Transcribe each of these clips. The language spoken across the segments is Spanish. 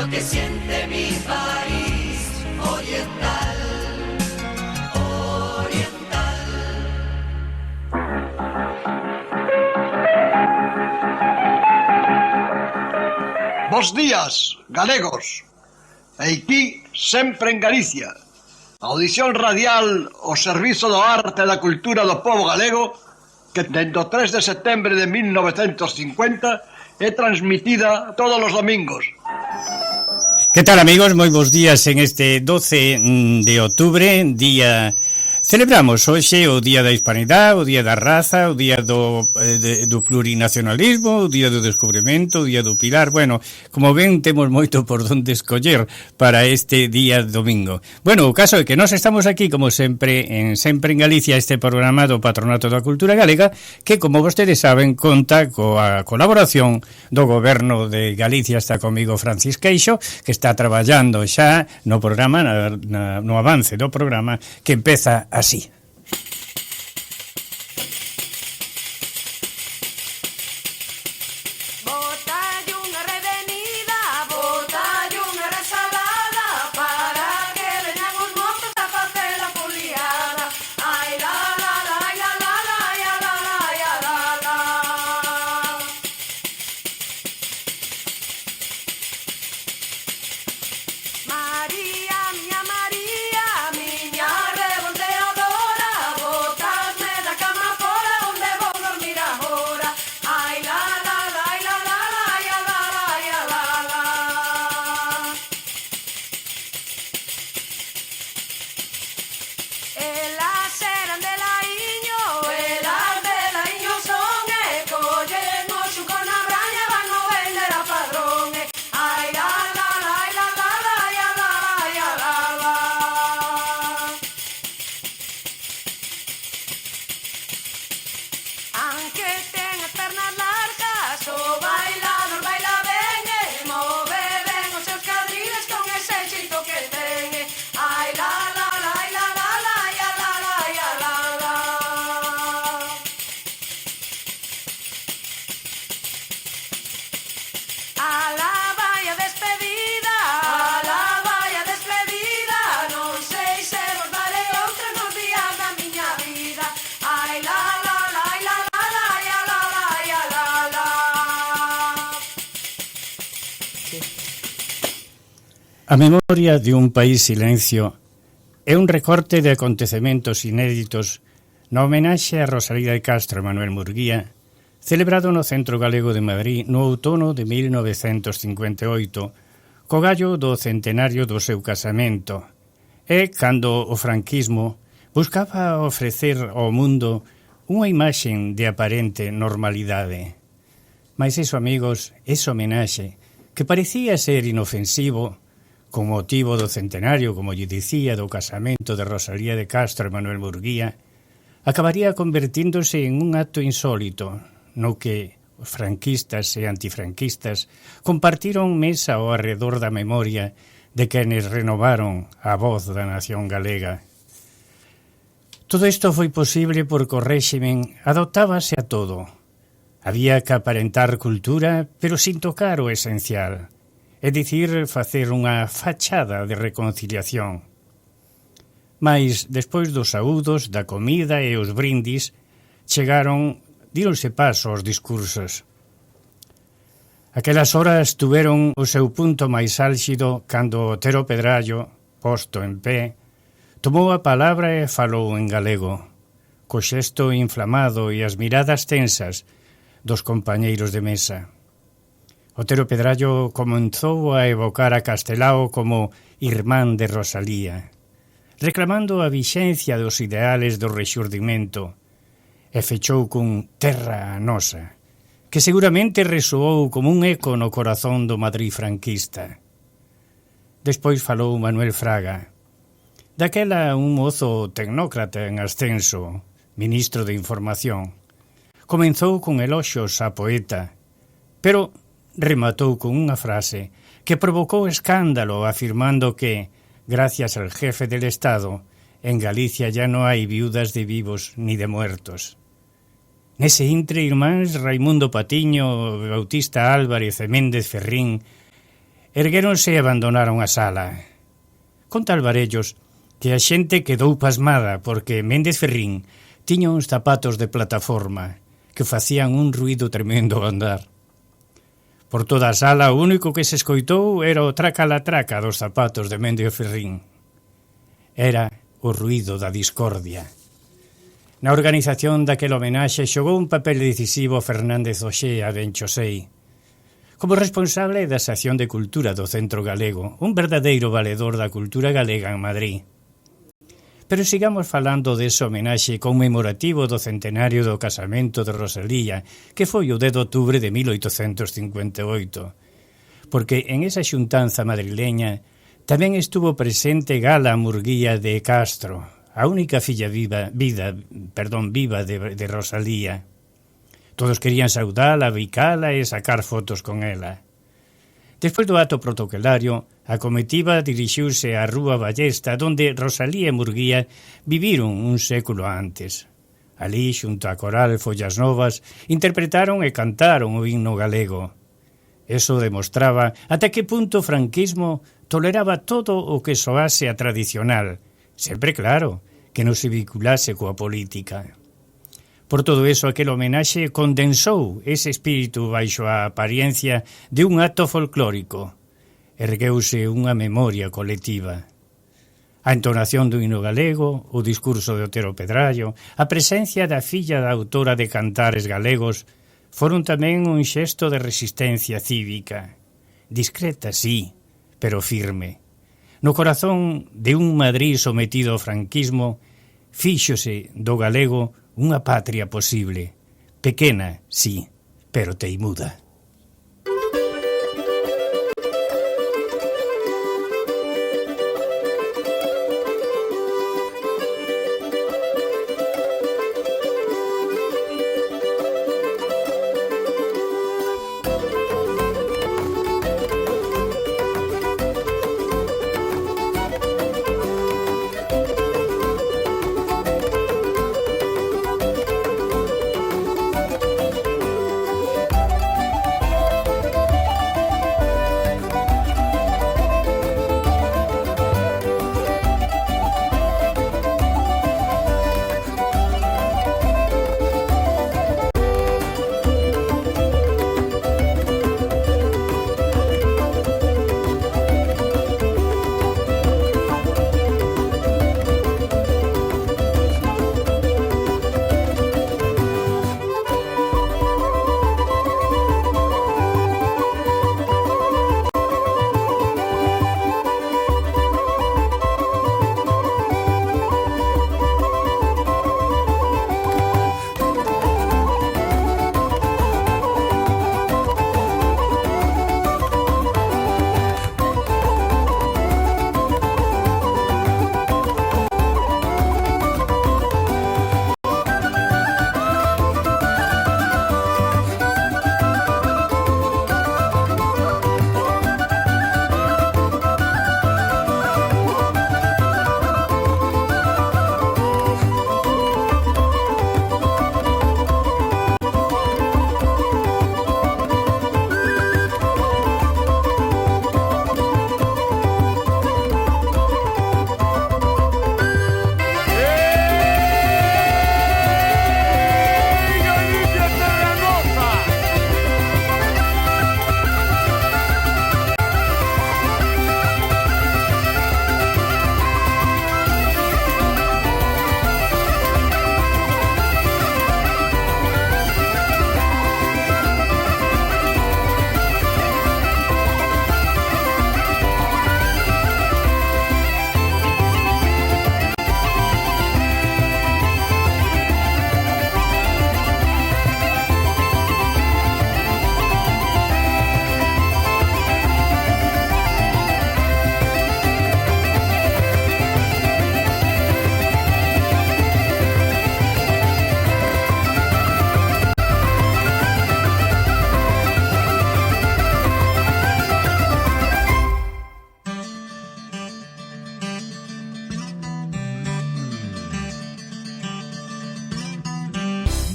que siente mi país oriental, oriental. Bos días, galegos. Aquí, sempre en Galicia. Audición radial ao servizo do arte e da cultura do povo galego que dende o 3 de setembro de 1950 é transmitida todos os domingos. Que tal, amigos? Moi bons días en este 12 de outubro, día... Celebramos hoxe o Día da Hispanidade, o Día da Raza, o Día do Plurinacionalismo, o Día do Descubrimento, o Día do Pilar. Bueno, como ven, temos moito por donde escoller para este día domingo. Bueno, o caso é que nós estamos aquí, como sempre en Galicia, este programa do Patronato da Cultura Galega, que, como vostedes saben, conta coa colaboración do Goberno de Galicia. Está comigo Francis Queixo, que está traballando xa no programa, no avance do programa, que empeza así. A memoria de un país silencio é un recorte de acontecementos inéditos na homenaxe a Rosalía de Castro e Manuel Murguía, celebrado no Centro Galego de Madrid no outono de 1958, co gallo do centenario do seu casamento, e cando o franquismo buscaba ofrecer ao mundo unha imaxen de aparente normalidade. Mais iso, amigos, esa homenaxe, que parecía ser inofensivo, con motivo do centenario, como lle dicía, do casamento de Rosalía de Castro e Manuel Murguía, acabaría convertíndose en un acto insólito, no que os franquistas e antifranquistas compartiron mesa ao arredor da memoria de quenes renovaron a voz da nación galega. Todo isto foi posible porque o réximen adoptábase a todo. Había que aparentar cultura, pero sin tocar o esencial. É dicir, facer unha fachada de reconciliación. Mais, despois dos saúdos, da comida e os brindis, díronse paso aos discursos. Aquelas horas tuveron o seu punto máis álxido cando Otero Pedrallo, posto en pé, tomou a palabra e falou en galego, co xesto inflamado e as miradas tensas dos compañeiros de mesa. Otero Pedrallo comenzou a evocar a Castelao como irmán de Rosalía, reclamando a vixencia dos ideales do rexurdimento, e fechou cun terra a nosa, que seguramente resoou como un eco no corazón do Madrid franquista. Despois falou Manuel Fraga, daquela un mozo tecnócrata en ascenso, ministro de Información. Comenzou con eloxios á poeta, pero rematou con unha frase que provocou escándalo, afirmando que, gracias al jefe del Estado, en Galicia ya no hai viudas de vivos ni de muertos. Nese intre, irmáns Raimundo Patiño, Bautista Álvarez e Méndez Ferrín erguéronse e abandonaron a sala. Conta Alvarellos que a xente quedou pasmada porque Méndez Ferrín tiña uns zapatos de plataforma que facían un ruído tremendo ao andar. Por toda a sala o único que se escoitou era o traca-la-traca dos zapatos de Méndez Ferrín. Era o ruído da discordia. Na organización daquela homenaxe xogou un papel decisivo Fernández Oxea Benchosei, como responsable da sección de cultura do Centro Galego, un verdadeiro valedor da cultura galega en Madrid. Pero sigamos falando dese homenaxe conmemorativo do centenario do casamento de Rosalía, que foi o 10 de outubro de 1858, porque en esa xuntanza madrileña tamén estuvo presente Gala Murguía de Castro, a única filla viva de Rosalía. Todos querían saudala, bicala e sacar fotos con ela. Despois do acto protocolario, a comitiva dirixiuse á Rúa Ballesta, donde Rosalía e Murguía viviron un século antes. Alí, xunto a coral Follas Novas, interpretaron e cantaron o himno galego. Eso demostraba ata que punto o franquismo toleraba todo o que soase a tradicional, sempre claro, que non se vinculase coa política. Por todo eso, aquel homenaxe condensou ese espírito baixo a apariencia de un acto folclórico. Ergueuse unha memoria colectiva. A entonación do himno galego, o discurso de Otero Pedrallo, a presencia da filla da autora de cantares galegos, foron tamén un xesto de resistencia cívica. Discreta, sí, pero firme. No corazón de un Madrid sometido ao franquismo, fíxose do galego unha patria posible, pequena, sí, pero teimuda.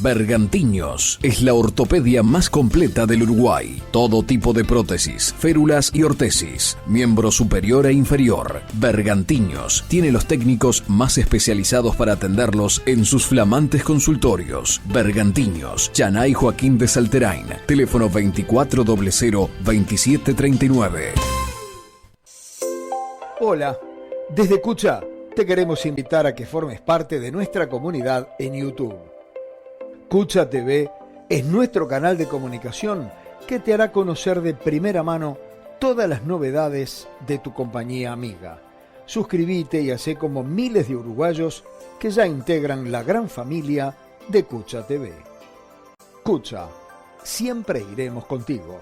Bergantiños es la ortopedia más completa del Uruguay. Todo tipo de prótesis, férulas y ortesis, miembro superior e inferior. Bergantiños tiene los técnicos más especializados para atenderlos en sus flamantes consultorios. Bergantiños, Chanay Joaquín de Salterain, teléfono 24002739. Hola, desde Cucha te queremos invitar a que formes parte de nuestra comunidad en YouTube. Cucha TV es nuestro canal de comunicación que te hará conocer de primera mano todas las novedades de tu compañía amiga. Suscríbete y hacé como miles de uruguayos que ya integran la gran familia de Cucha TV. Cucha, siempre iremos contigo.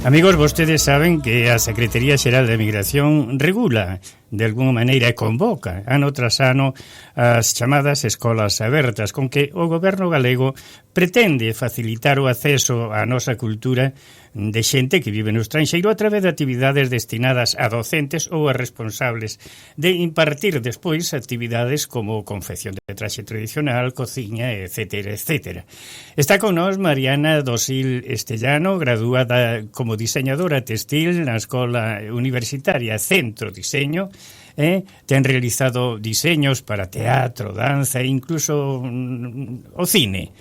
Amigos, vostedes saben que a Secretaría Xeral de Migración regula, de alguna maneira, e convoca ano tras ano as chamadas escolas abertas, con que o goberno galego pretende facilitar o acceso á nosa cultura de xente que vive no estranxeiro a través de actividades destinadas a docentes ou a responsables de impartir despois actividades como confección de traxe tradicional, cociña, etcétera, etcétera. Está con nós Mariana Dosil Estellano, graduada como diseñadora textil na Escola Universitaria Centro Diseño. Ten realizado diseños para teatro, danza e incluso o cine.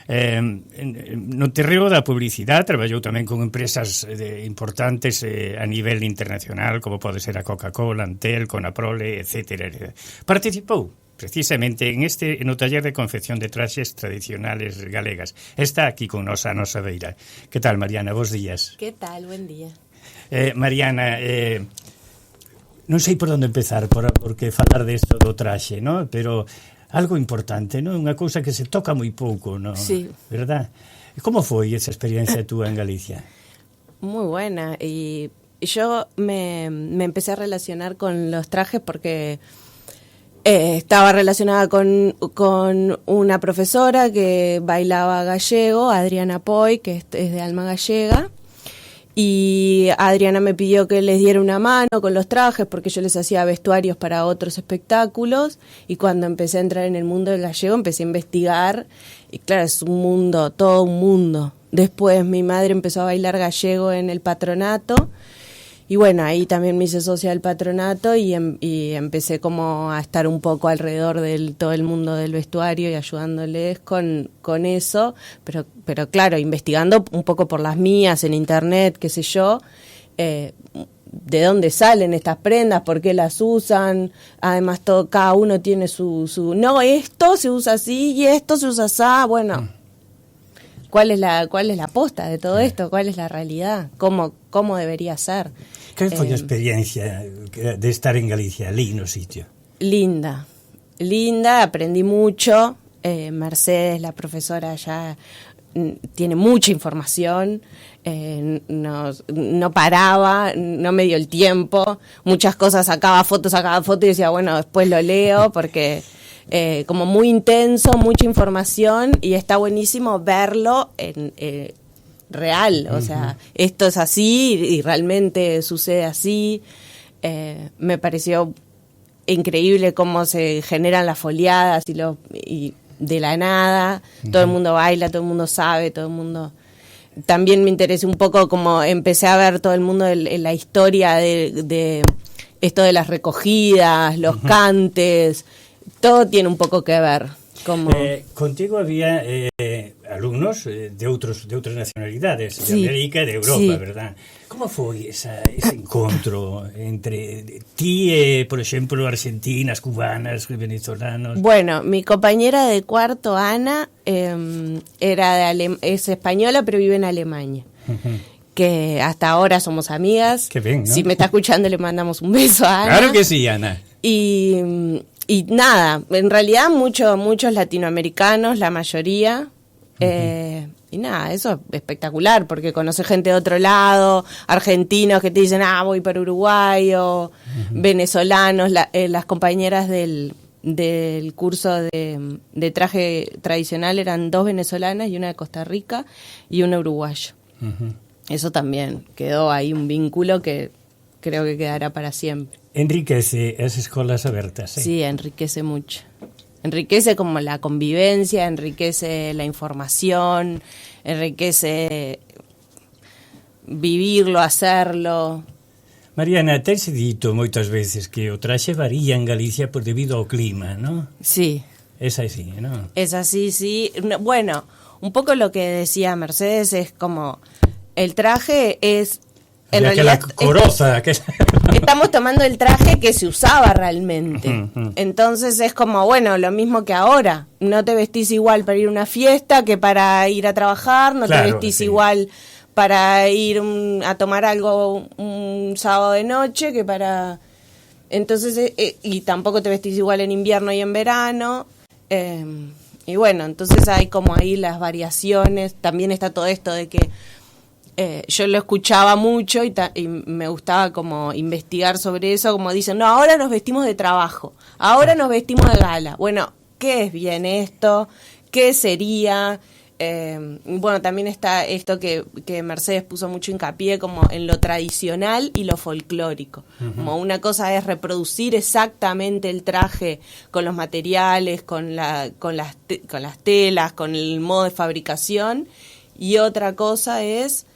No terreo da publicidade traballou tamén con empresas importantes a nivel internacional, como pode ser a Coca-Cola, Antel, Conaprole, etcétera. Participou precisamente no taller de confección de traxes tradicionales galegas. Está aquí con nos a nosa beira. Que tal, Mariana? Bos días. Que tal? Buen día. Mariana, non sei por onde empezar, porque falar desto do traxe, ¿no? Pero algo importante, ¿no? Unha cousa que se toca moi pouco, ¿no? Sí. ¿Verdad? Como foi esa experiencia túa en Galicia? Muy buena. Y yo me empecé a relacionar con los trajes porque estaba relacionada con una profesora que bailaba gallego, Adriana Poi, que es de alma gallega. Y Adriana me pidió que les diera una mano con los trajes porque yo les hacía vestuarios para otros espectáculos, y cuando empecé a entrar en el mundo del gallego empecé a investigar y claro, es un mundo, todo un mundo. Después mi madre empezó a bailar gallego en el patronato y bueno, ahí también me hice socia del patronato y empecé como a estar un poco alrededor de todo el mundo del vestuario y ayudándoles con eso, pero claro, investigando un poco por las mías en internet, qué sé yo, de dónde salen estas prendas, por qué las usan, además cada uno tiene su no, esto se usa así y esto se usa así, bueno, ¿cuál es la posta de todo esto? ¿Cuál es la realidad? ¿Cómo debería ser? Que foi a experiencia de estar en Galicia, ali no sitio? Linda, aprendí mucho. Mercedes, la profesora, ya tiene mucha información, no paraba, no me dio el tiempo, muchas cosas sacaba fotos y decía, bueno, después lo leo porque como muy intenso, mucha información, y está buenísimo verlo en real, o sea, esto es así y realmente sucede así. Me pareció increíble cómo se generan las foliadas y de la nada, todo el mundo baila, todo el mundo sabe, todo el mundo... También me interesé un poco como empecé a ver todo el mundo en la historia de esto de las recogidas, los cantes, todo tiene un poco que ver. Contigo había alumnos de outras nacionalidades, sí, de América e de Europa, sí. ¿Verdad? Como foi ese encontro entre ti e, por exemplo, argentinas, cubanas, venezolanos? Bueno, mi compañera de cuarto, Ana, es española, pero vive en Alemania. Que hasta ahora somos amigas. Qué bien, ¿no? Si me está escuchando, le mandamos un beso a Ana. Claro que sí, Ana. Y nada, en realidad muchos latinoamericanos, la mayoría, y nada, eso es espectacular, porque conoces gente de otro lado, argentinos que te dicen, voy para Uruguay, o venezolanos, las compañeras del curso de traje tradicional eran 2 venezolanas y una de Costa Rica y una uruguaya. Eso también, quedó ahí un vínculo que creo que quedará para siempre. Enriquece as escolas abertas, Sí, enriquece mucho. Enriquece como la convivencia, enriquece la información, enriquece vivirlo, hacerlo. Mariana, tens dito moitas veces que o traxe varía en Galicia por debido ao clima, ¿no? Sí. Es así, ¿no? Es así, sí. Bueno, un poco lo que decía Mercedes es como el traje es... En realidad, la coroza. Estamos tomando el traje que se usaba realmente. Entonces es como, bueno, lo mismo que ahora. No te vestís igual para ir a una fiesta que para ir a trabajar, no claro, te vestís sí. igual para ir a tomar algo un sábado de noche que para... Entonces, y tampoco te vestís igual en invierno y en verano. Y bueno, entonces hay como ahí las variaciones. También está todo esto de que yo lo escuchaba mucho y me gustaba como investigar sobre eso, como dicen, no, ahora nos vestimos de trabajo, ahora nos vestimos de gala. Bueno, ¿qué es bien esto? ¿Qué sería? Bueno, también está esto que Mercedes puso mucho hincapié como en lo tradicional y lo folclórico. Como una cosa es reproducir exactamente el traje con los materiales, con las telas, con el modo de fabricación, y otra cosa es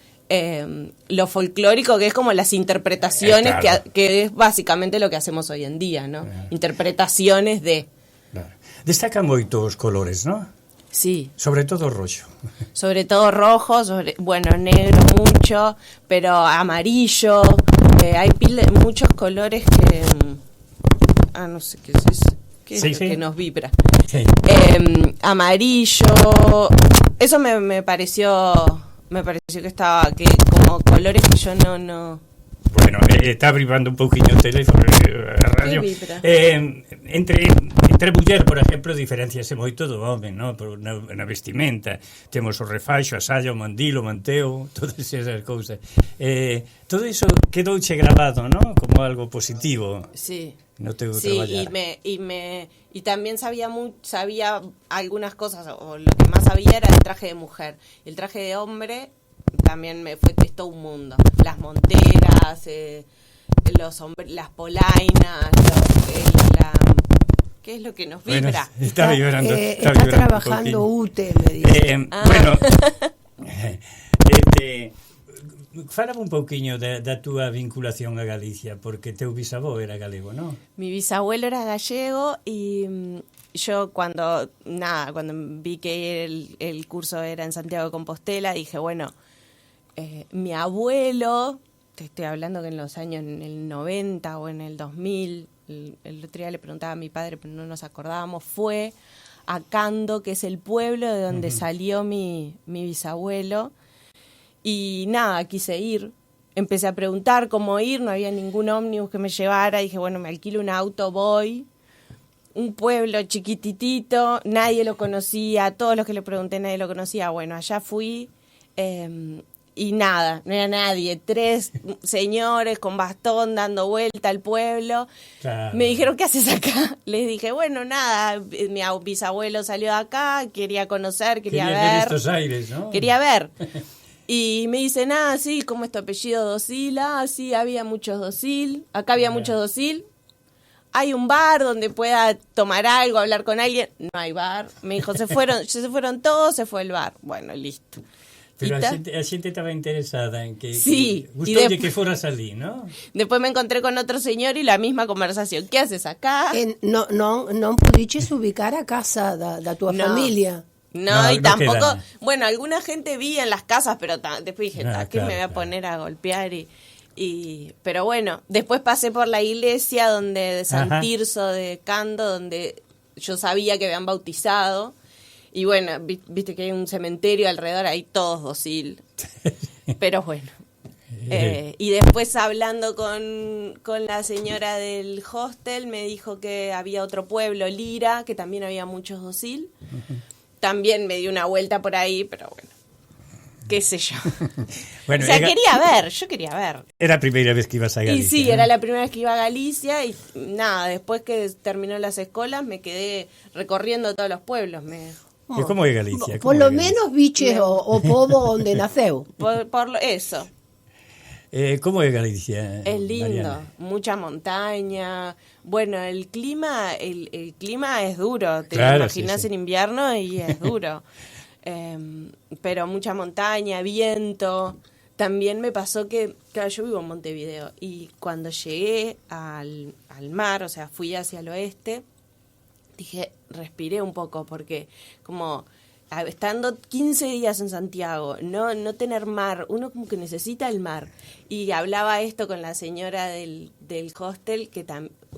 lo folclórico, que es como las interpretaciones, claro. que es básicamente lo que hacemos hoy en día, ¿no? Claro. Interpretaciones de... Claro. Destacan moito os colores, ¿no? Sí. Sobre todo rojo. Sobre todo rojo, bueno, negro mucho, pero amarillo. Hay muchos colores que... no sé qué es eso. ¿Qué sí, es sí. lo que nos vibra? Sí. Amarillo. Eso me pareció que estaba... que como colores que yo no... Bueno, está vibrando un pouquiño o teléfono, a radio. Entre muller, por exemplo, diferenciase moito do home, no? Na vestimenta. Temos o refaixo, a saia, o mandil, o manteo, todas esas cousas. Todo iso quedouche grabado, no? Como algo positivo. Sí. No teu sí, traballar. Y también sabía algunas cosas, o lo que más sabía era el traje de mujer. El traje de hombre también es todo un mundo. Las monteras, las polainas, ¿qué es lo que nos vibra? Bueno, está vibrando. Está trabajando UTE, me dice. Bueno, fálame un pouquiño da túa vinculación a Galicia, porque teu bisavó era galego, ¿no? Mi bisabuelo era gallego y yo cuando vi que el curso era en Santiago de Compostela, dije, bueno, mi abuelo, te estoy hablando que en los años en el 90 o en el 2000, el otro día le preguntaba a mi padre, pero no nos acordábamos, fue a Cando, que es el pueblo de donde salió mi bisabuelo, y nada, quise ir. Empecé a preguntar cómo ir, no había ningún ómnibus que me llevara, dije, bueno, me alquilo un auto, voy. Un pueblo chiquititito, nadie lo conocía, a todos los que le pregunté nadie lo conocía. Bueno, allá fui y nada, no era nadie. 3 señores con bastón dando vuelta al pueblo. Claro. Me dijeron, ¿qué haces acá? Les dije, bueno, nada, mi bisabuelo salió de acá, quería conocer, quería ver estos aires, ¿no? Quería ver. Y me dicen, sí, ¿cómo es tu apellido? Dosil. Sí, había muchos Dosil. Acá había muchos Dosil. ¿Hay un bar donde pueda tomar algo, hablar con alguien? No hay bar. Me dijo, se fueron todos, se fue el bar. Bueno, listo. Pero a xente estaba interesada en que... Sí. Gustoulle que foras ali, ¿no? Después me encontré con otro señor y la misma conversación. ¿Qué haces acá? Non pudiches ubicar a casa da tua familia. No, y tampoco... Bueno, alguna gente vi en las casas, pero después dije, ¿qué me voy a poner a golpear? Pero bueno, después pasé por la iglesia de San Tirso de Cando, donde yo sabía que habían bautizado. Y bueno, viste que hay un cementerio alrededor, ahí todos Dosil. Pero bueno. Y después hablando con la señora del hostel, me dijo que había otro pueblo, Lira, que también había muchos Dosil. También me di una vuelta por ahí, pero bueno. Qué sé yo. Bueno, o sea, yo quería ver. Era la primera vez que ibas a Galicia. Y sí, era la primera vez que iba a Galicia y nada, después que terminó las escuelas me quedé recorriendo todos los pueblos. ¿Y cómo es Galicia? Por lo menos biches o povo donde naceu. Por eso. ¿Cómo es Galicia? Es lindo, Mariana? mucha montaña. Bueno, el clima es duro, te Claro, lo imaginas sí. en invierno y es duro. Pero mucha montaña, viento. También me pasó que, claro, yo vivo en Montevideo y cuando llegué al mar, o sea, fui hacia el oeste, dije, respiré un poco porque como estando 15 días en Santiago, no tener mar, uno como que necesita el mar. Y hablaba esto con la señora del hostel, que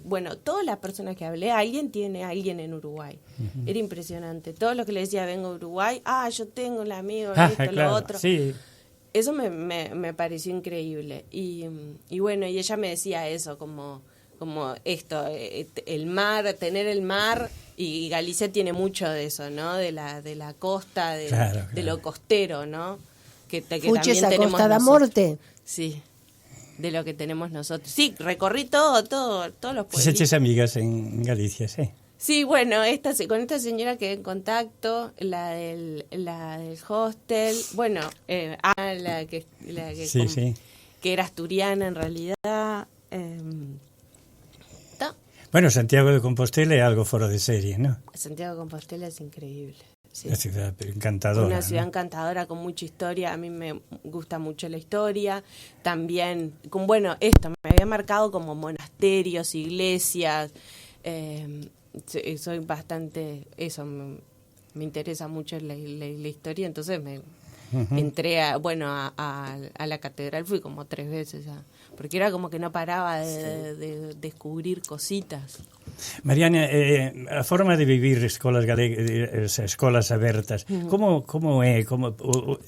bueno, todas las personas que hablé, alguien tiene a alguien en Uruguay. Uh-huh. Era impresionante. Todo lo que le decía, vengo a Uruguay, yo tengo un amigo, esto, claro, lo otro. Sí. Eso me pareció increíble. Y bueno, y ella me decía eso, como esto, el mar, tener el mar, y Galicia tiene mucho de eso, ¿no? De la costa, claro. de lo costero, ¿no? Que Fuches también a tenemos Costa da nosotros. Morte. Sí, de lo que tenemos nosotros. Sí, recorrí todos los pueblos. ¿Fixeches amigas en Galicia, sí? Sí, bueno, con esta señora quedé en contacto, la del hostel, bueno, la que sí. que era asturiana en realidad. Bueno, Santiago de Compostela es algo fuera de serie, ¿no? Santiago de Compostela es increíble. Sí. Una ciudad encantadora. Una ciudad ¿no? encantadora con mucha historia. A mí me gusta mucho la historia. También, me había marcado como monasterios, iglesias. Soy bastante, me interesa mucho la historia, entonces entré a la catedral, fui como 3 veces porque era como que no paraba de descubrir cositas. Mariana, a forma de vivir escolas galegas, escolas abertas, como é,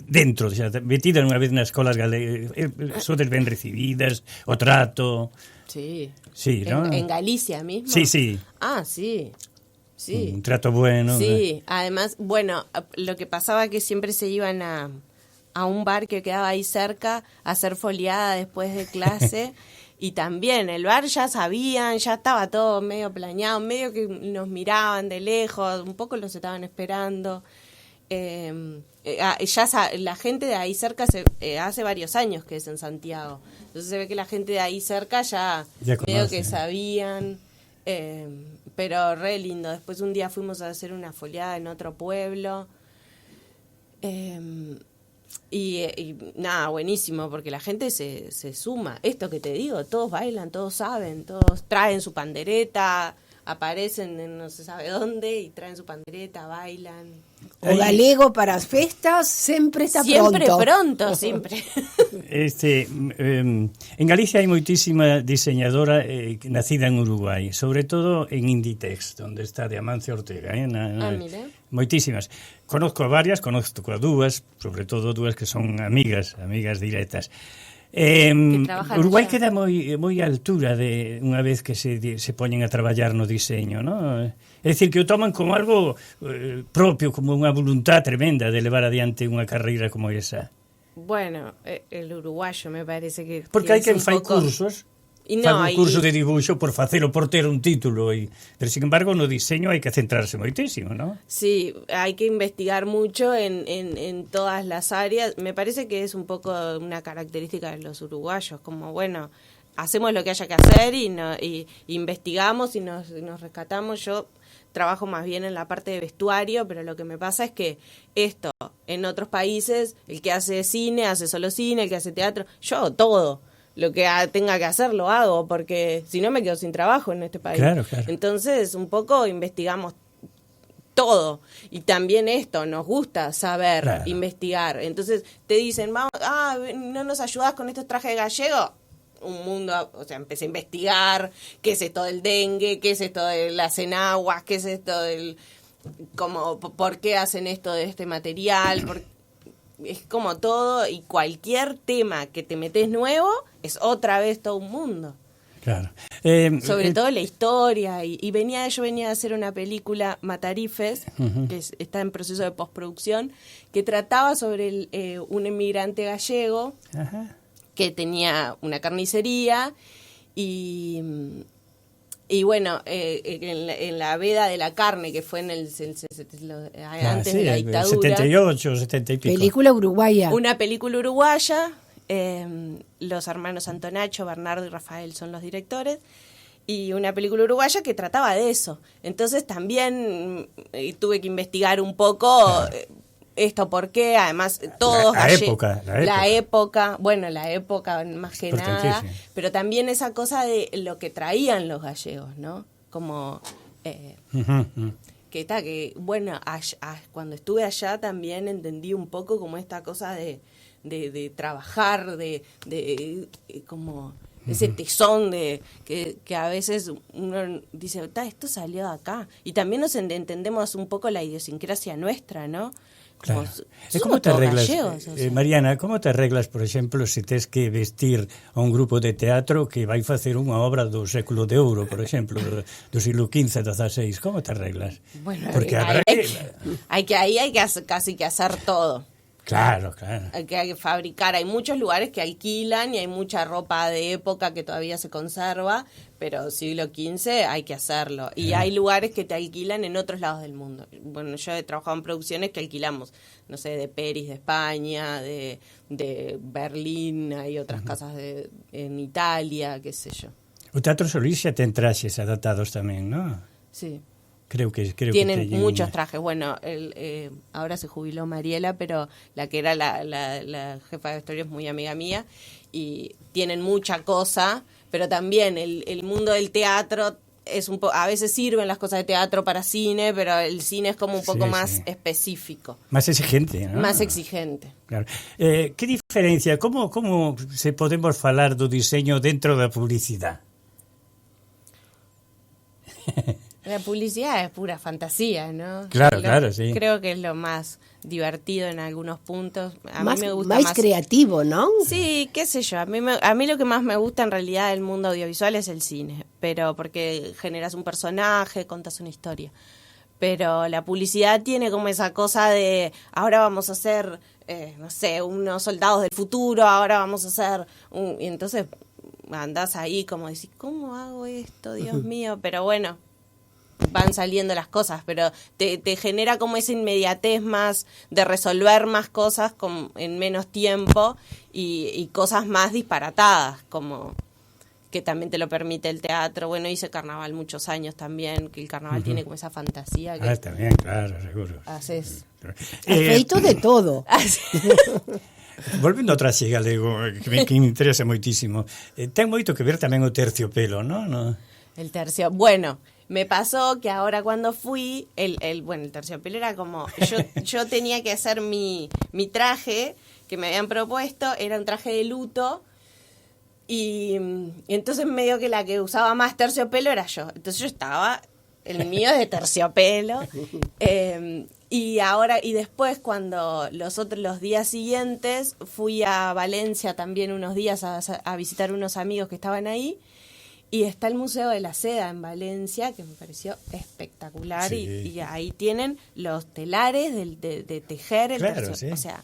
dentro, xa, metida unha vez nas escolas galegas, sodes ben recibidas, o trato... Sí, ¿no? En Galicia mismo. Sí. Sí. Un trato bueno. Sí, además, bueno, lo que pasaba que siempre se iban a un bar que quedaba ahí cerca a hacer foliada después de clase y también el bar ya sabían, ya estaba todo medio planeado, medio que nos miraban de lejos, un poco los estaban esperando. La gente de ahí cerca hace varios años que es en Santiago, entonces se ve que la gente de ahí cerca ya medio que sabían, pero re lindo. Después un día fuimos a hacer una foliada en otro pueblo, y nada, buenísimo, porque la gente se suma, esto que te digo, todos bailan, todos saben, todos traen su pandereta, aparecen en no se sabe dónde y traen su pandereta, bailan. O galego para as festas sempre está pronto. Siempre. En Galicia hai moitísima diseñadora nacida en Uruguai, sobre todo en Inditex, onde está de Amancio Ortega. Mira. Moitísimas. Conozco a varias, conozco a dúas, sobre todo dúas que son amigas directas. Uruguai queda moi a altura de unha vez que se poñen a traballar no diseño, ¿no? É dicir, que o toman como algo propio, como unha voluntad tremenda de levar adiante unha carreira como esa. Bueno, el uruguayo me parece que... Porque hai quen fai cursos, fai un curso de dibuixo por facelo, por ter un título, pero sin embargo no diseño hai que centrarse moitísimo, ¿no? Sí, hay que investigar mucho en todas las áreas. Me parece que es un poco una característica de los uruguayos, como bueno, hacemos lo que haya que hacer y investigamos y nos rescatamos. Yo trabajo más bien en la parte de vestuario, pero lo que me pasa es que en otros países, el que hace cine, hace solo cine, el que hace teatro, yo hago todo. Lo que tenga que hacer lo hago, porque si no me quedo sin trabajo en este país. Claro. Entonces, un poco investigamos todo. Y también nos gusta saber, investigar. Entonces, te dicen, ¿no nos ayudás con estos trajes gallegos? Un mundo, o sea, empecé a investigar qué es esto del dengue, qué es esto de las enaguas, qué es esto del... ¿por qué hacen esto de este material? Es como todo, y cualquier tema que te metes nuevo es otra vez todo un mundo. Claro. Sobre todo la historia, y yo venía a hacer una película, Matarifes, que está en proceso de postproducción, que trataba sobre un inmigrante gallego que tenía una carnicería y bueno, en la veda de la carne, que fue antes de la dictadura. 78, 70 y pico. Película uruguaya. Una película uruguaya los hermanos Antonacho, Bernardo y Rafael son los directores, y una película uruguaya que trataba de eso. Entonces también tuve que investigar un poco esto, porque además todos... La época. La época más que nada, pero también esa cosa de lo que traían los gallegos, ¿no? Como... que bueno, cuando estuve allá también entendí un poco como esta cosa de trabajar, de como ese tesón de que a veces uno dice, esto salió de acá. Y también nos entendemos un poco la idiosincrasia nuestra, ¿no? Claro. ¿Cómo te arreglas, gallegos, o sea? Mariana, como te arreglas, por exemplo, se tes que vestir a un grupo de teatro que vai facer unha obra do século de ouro, por exemplo, do siglo XV, XVI? Como te arreglas? Bueno, porque hay que casi que hacer todo. Claro. Hay que fabricar, hay muchos lugares que alquilan y hay mucha ropa de época que todavía se conserva, pero siglo XV hay que hacerlo. Y hay lugares que te alquilan en otros lados del mundo. Bueno, yo he trabajado en producciones que alquilamos, no sé, de Peris, de España, de Berlín, hay otras casas en Italia, qué sé yo. O Teatro Solís xa ten traxes adaptados tamén, ¿no? Sí. Creo que tienen muchos trajes. Bueno, ahora se jubiló Mariela, pero la que era la jefa de vestuario es muy amiga mía, y tienen mucha cosa, pero también el mundo del teatro es a veces sirven las cosas de teatro para cine, pero el cine es como un poco más específico. Más exigente, ¿no? Más exigente. Claro. Que diferencia, como se podemos falar do diseño dentro da publicidade? La publicidad es pura fantasía, ¿no? Claro, sí. Creo que es lo más divertido en algunos puntos. A mí me gusta más creativo, ¿no? Sí, qué sé yo. A mí lo que más me gusta en realidad del mundo audiovisual es el cine, pero porque generas un personaje, contas una historia. Pero la publicidad tiene como esa cosa de ahora vamos a hacer, no sé, unos soldados del futuro, ahora vamos a hacer y entonces andás ahí como decís, ¿cómo hago esto? Dios mío, pero bueno, van saliendo las cosas, pero te genera como esa inmediatez más de resolver más cosas en menos tiempo y cosas más disparatadas, como que también te lo permite el teatro. Bueno, hice carnaval muchos años también, que el carnaval tiene como esa fantasía que también, claro, seguro. Haces. Feito de todo. Volvendo ao traxe galego, que me interesa moitísimo, ten moito que ver tamén o terciopelo, ¿no? El terciopelo, bueno, me pasó que ahora cuando fui, el terciopelo era como, yo tenía que hacer mi traje que me habían propuesto, era un traje de luto, y entonces medio que la que usaba más terciopelo era yo. Entonces yo estaba, el mío es de terciopelo, y después cuando los días siguientes fui a Valencia también unos días a visitar unos amigos que estaban ahí, y está el Museo de la Seda en Valencia, que me pareció espectacular, sí. y ahí tienen los telares de tejer el terciopelo, sí. O sea,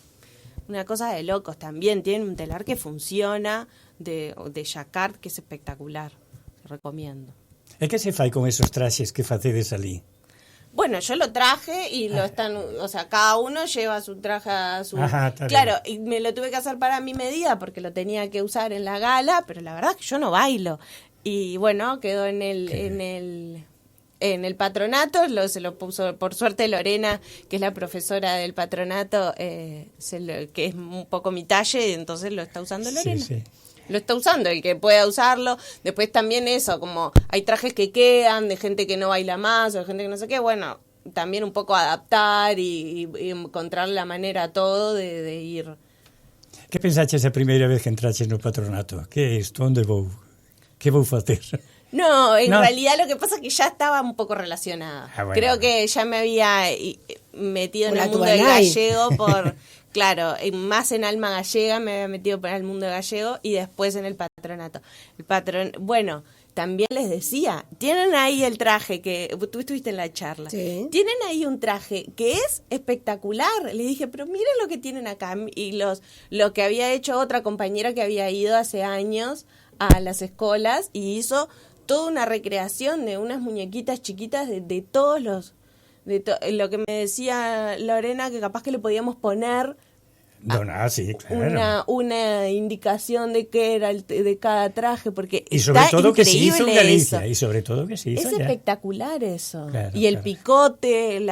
una cosa de locos. También tienen un telar que funciona de jacquard, que es espectacular, recomiendo. E que se fai con esos traxes que facedes ali? Bueno, yo lo traje y lo están, o sea, cada uno lleva su traje a su... Claro, y me lo tuve que hacer para mi medida porque lo tenía que usar en la gala, pero la verdad es que yo no bailo. Y bueno, quedó en el patronato, se lo puso, por suerte Lorena, que es la profesora del patronato, que es un poco mi talle, y entonces lo está usando Lorena. Sí. Lo está usando, el que pueda usarlo. Después también eso, como hay trajes que quedan de gente que no baila más o de gente que no sé qué, bueno, también un poco adaptar y encontrar la manera a todo de ir. Que pensaches a primeira vez que entraches no patronato? Que é isto? Onde vou? Que vou facer? No, en realidad lo que pasa es que ya estaba un poco relacionada. Bueno. Creo que ya me había metido en el mundo del gallego por... Claro, más en Alma Gallega me había metido para el mundo gallego y después en el patronato. Bueno, también les decía, tienen ahí el traje que... Tú estuviste en la charla. Sí. Tienen ahí un traje que es espectacular. Les dije, pero miren lo que tienen acá. Y lo que había hecho otra compañera que había ido hace años a las escuelas y hizo toda una recreación de unas muñequitas chiquitas de todos los... lo que me decía Lorena, que capaz que le podíamos poner Sí, claro. una indicación de qué era de cada traje, porque Y sobre está todo que se hizo en increíble Galicia, eso. y sobre todo que se hizo Es allá. espectacular eso. Claro, y el claro. picote,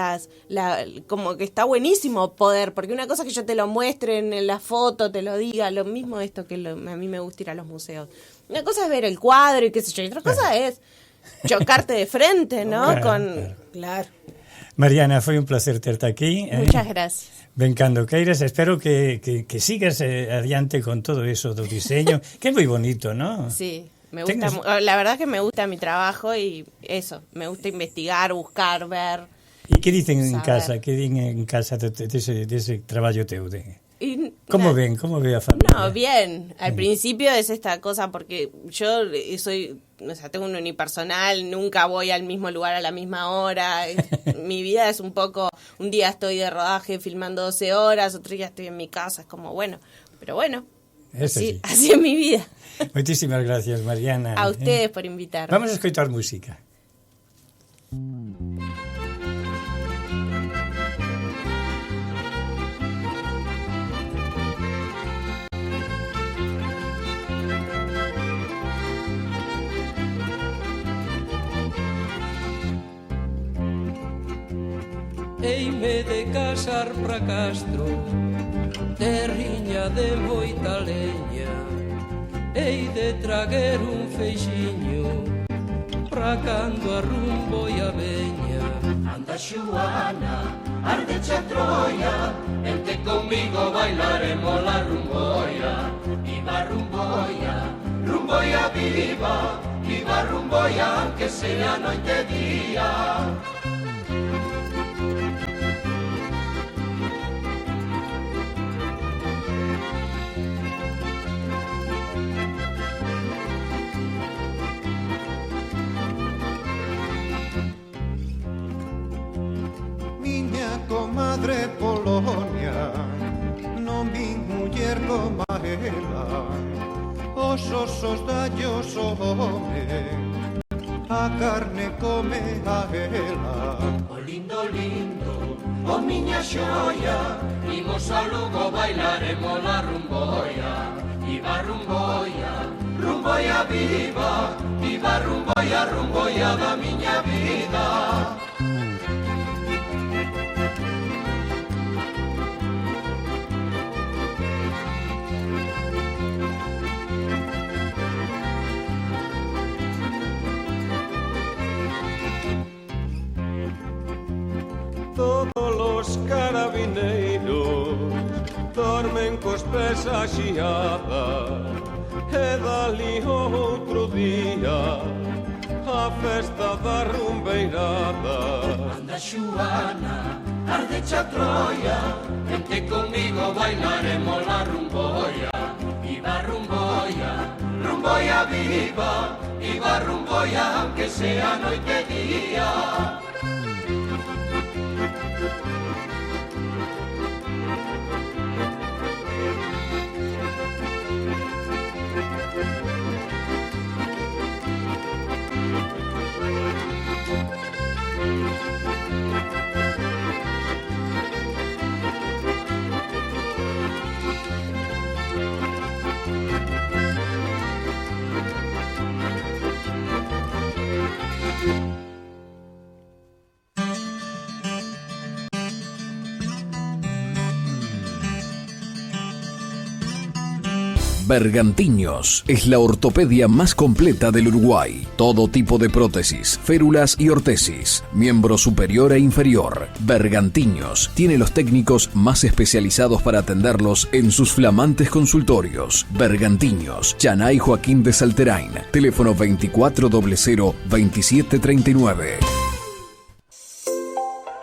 como que está buenísimo poder, porque una cosa es que yo te lo muestre en la foto, te lo diga, lo mismo esto que a mí me gusta ir a los museos. Una cosa es ver el cuadro y qué sé yo, y otra cosa es chocarte de frente, ¿no? Claro. Mariana, foi un placer terte aquí. Muchas gracias. Ben cando queiras, espero que sigas adiante con todo eso do diseño, que é moi bonito, ¿no? Sí, me gusta, la verdad que me gusta mi trabajo y eso, me gusta investigar, buscar, ver. E que dicen en Saber. casa, que din en casa dese traballo teu? ¿Cómo ven a familia? No, bien. Al principio es esta cosa porque yo tengo un unipersonal, nunca voy al mismo lugar a la misma hora. Mi vida es un poco, un día estoy de rodaje filmando 12 horas, otro día estoy en mi casa, es como pero bueno, así es mi vida. Moitísimas gracias, Mariana. A ustedes por invitarme. Vamos a escoitar música. Heime de casar pra Castro, terriña de moita leña. Hei de traguer un feixiño pra cando arrumbo e a veña. Anda Xuana, ardecha Troia, vente conmigo bailaremos la rumboia. Viva rumboia, rumboia viva, viva rumboia, aunque sea noite e día. Miña comadre Polonia, non vin muller como ela. Os osos dallos o home, a carne come a ela. O lindo, lindo, o miña xoia, imos a Lugo bailaremos la rumboia. Viva rumboia, rumboia viva, viva rumboia, rumboia da miña vida. Todos los carabineiros dormen cos pés a xiada. E dali outro día a festa da rumbeirada. Anda Xuana, ardecha Troia, vente conmigo bailaremos la rumboia. Viva rumboia, rumboia viva, viva rumboia, aunque sea noite e día. Bergantiños es la ortopedia más completa del Uruguay. Todo tipo de prótesis, férulas y ortesis, miembro superior e inferior. Bergantiños tiene los técnicos más especializados para atenderlos en sus flamantes consultorios. Bergantiños, Chanay Joaquín de Salterain, teléfono 2400-2739.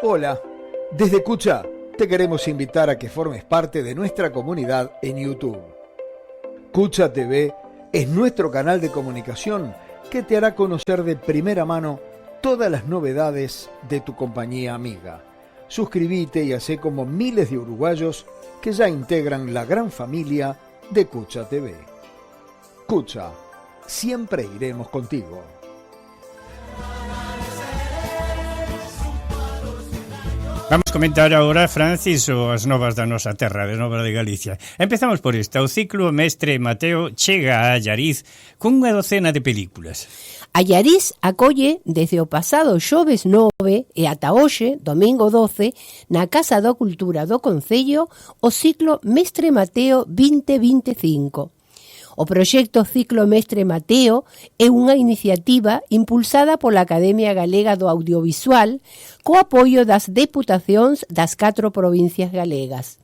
Hola, desde Cucha te queremos invitar a que formes parte de nuestra comunidad en YouTube. Cucha TV es nuestro canal de comunicación que te hará conocer de primera mano todas las novedades de tu compañía amiga. Suscríbete y hacé como miles de uruguayos que ya integran la gran familia de Cucha TV. Cucha, siempre iremos contigo. Vamos comentar agora, Francis, as novas da nosa terra, de Nova de Galicia. Empezamos por esta. O ciclo Mestre Mateo chega a Allariz cunha docena de películas. Allariz acolle desde o pasado xoves 9 e ata hoxe, domingo 12, na Casa da Cultura do Concello, o ciclo Mestre Mateo 2025. O proxecto Ciclo Mestre Mateo é unha iniciativa impulsada pola Academia Galega do Audiovisual co apoio das deputacións das 4 provincias galegas.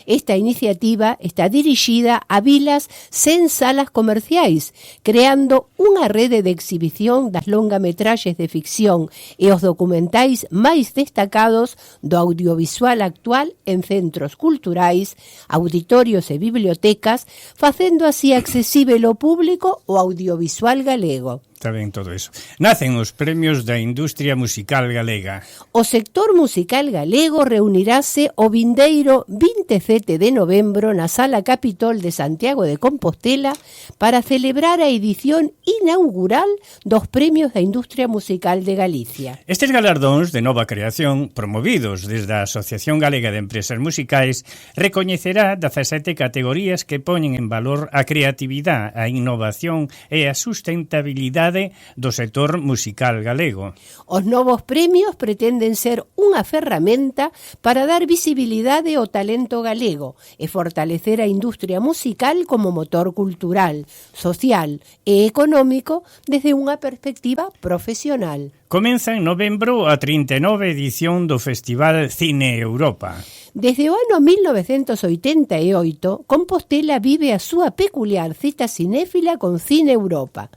Esta iniciativa está dirixida a vilas sen salas comerciais, creando unha rede de exhibición das longametraxes de ficción e os documentais máis destacados do audiovisual actual en centros culturais, auditorios e bibliotecas, facendo así accesível ao público o audiovisual galego. Está ben todo eso. Nacen os premios da industria musical galega. O sector musical galego reunirase o vindeiro 27 de novembro na Sala Capitol de Santiago de Compostela para celebrar a edición inaugural dos premios da industria musical de Galicia. Estes galardóns de nova creación, promovidos desde a Asociación Galega de Empresas Musicais, recoñecerá 17 categorías que poñen en valor a creatividade, a innovación e a sustentabilidade do sector musical galego. Os novos premios pretenden ser unha ferramenta para dar visibilidade ao talento galego e fortalecer a industria musical como motor cultural, social e económico desde unha perspectiva profesional. Comeza en novembro a 39 edición do Festival Cine Europa. Desde o ano 1988, Compostela vive a súa peculiar cita cinéfila con Cine Europa.